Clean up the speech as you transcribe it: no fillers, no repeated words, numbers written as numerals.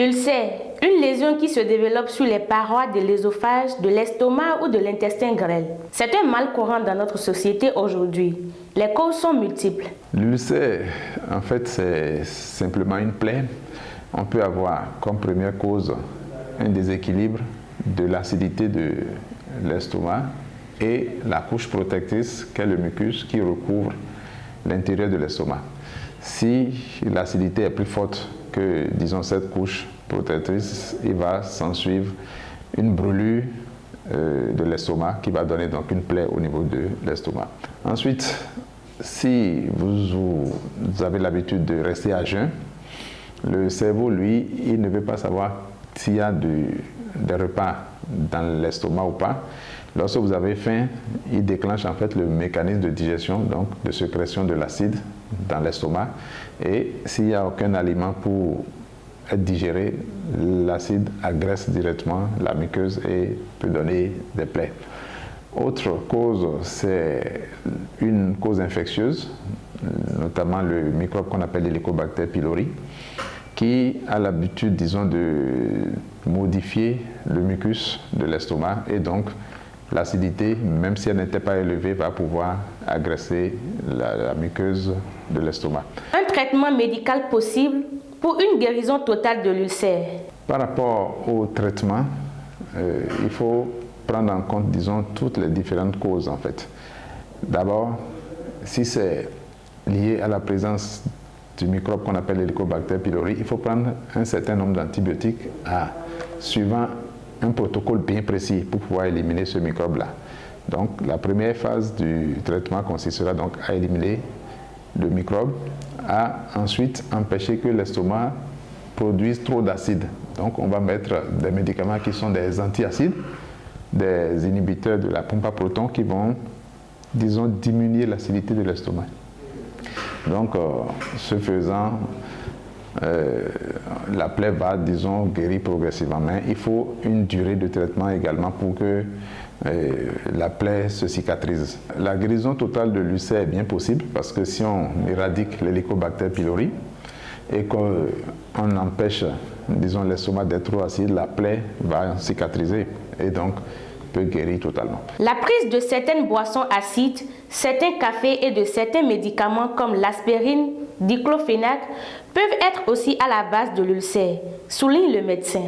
L'ulcère, une lésion qui se développe sur les parois de l'ésophage, de l'estomac ou de l'intestin grêle. C'est un mal courant dans notre société aujourd'hui. Les causes sont multiples. L'ulcère, en fait, c'est simplement une plaie. On peut avoir comme première cause un déséquilibre de l'acidité de l'estomac et la couche protectrice qu'est le mucus qui recouvre l'intérieur de l'estomac. Si l'acidité est plus forte que, disons, cette couche protectrice, il va s'ensuivre une brûlure de l'estomac qui va donner donc une plaie au niveau de l'estomac. Ensuite, si vous avez l'habitude de rester à jeun, le cerveau, lui, il ne veut pas savoir s'il y a des repas dans l'estomac ou pas. Lorsque vous avez faim, il déclenche en fait le mécanisme de digestion, donc de sécrétion de l'acide dans l'estomac. Et s'il n'y a aucun aliment pour être digéré, l'acide agresse directement la muqueuse et peut donner des plaies. Autre cause, c'est une cause infectieuse, notamment le microbe qu'on appelle l'Helicobacter pylori, qui a l'habitude, disons, de modifier le mucus de l'estomac et donc l'acidité, même si elle n'était pas élevée, va pouvoir agresser la muqueuse de l'estomac. Un traitement médical possible pour une guérison totale de l'ulcère. Par rapport au traitement, il faut prendre en compte, disons, toutes les différentes causes en fait. D'abord, si c'est lié à la présence du microbe qu'on appelle l'Helicobacter pylori, il faut prendre un certain nombre d'antibiotiques suivant un protocole bien précis pour pouvoir éliminer ce microbe-là. Donc, la première phase du traitement consistera donc à éliminer le microbe, à ensuite empêcher que l'estomac produise trop d'acide. Donc, on va mettre des médicaments qui sont des antiacides, des inhibiteurs de la pompe à protons qui vont, disons, diminuer l'acidité de l'estomac. Donc, ce faisant, la plaie va, disons, guérir progressivement. Mais il faut une durée de traitement également pour que la plaie se cicatrise. La guérison totale de l'ulcère est bien possible parce que si on éradique l'Helicobacter pylori et qu'on empêche, disons, l'estomac d'être trop acide, la plaie va cicatriser et donc peut guérir totalement. La prise de certaines boissons acides, certains cafés et de certains médicaments comme l'aspirine, diclofénac peuvent être aussi à la base de l'ulcère, souligne le médecin.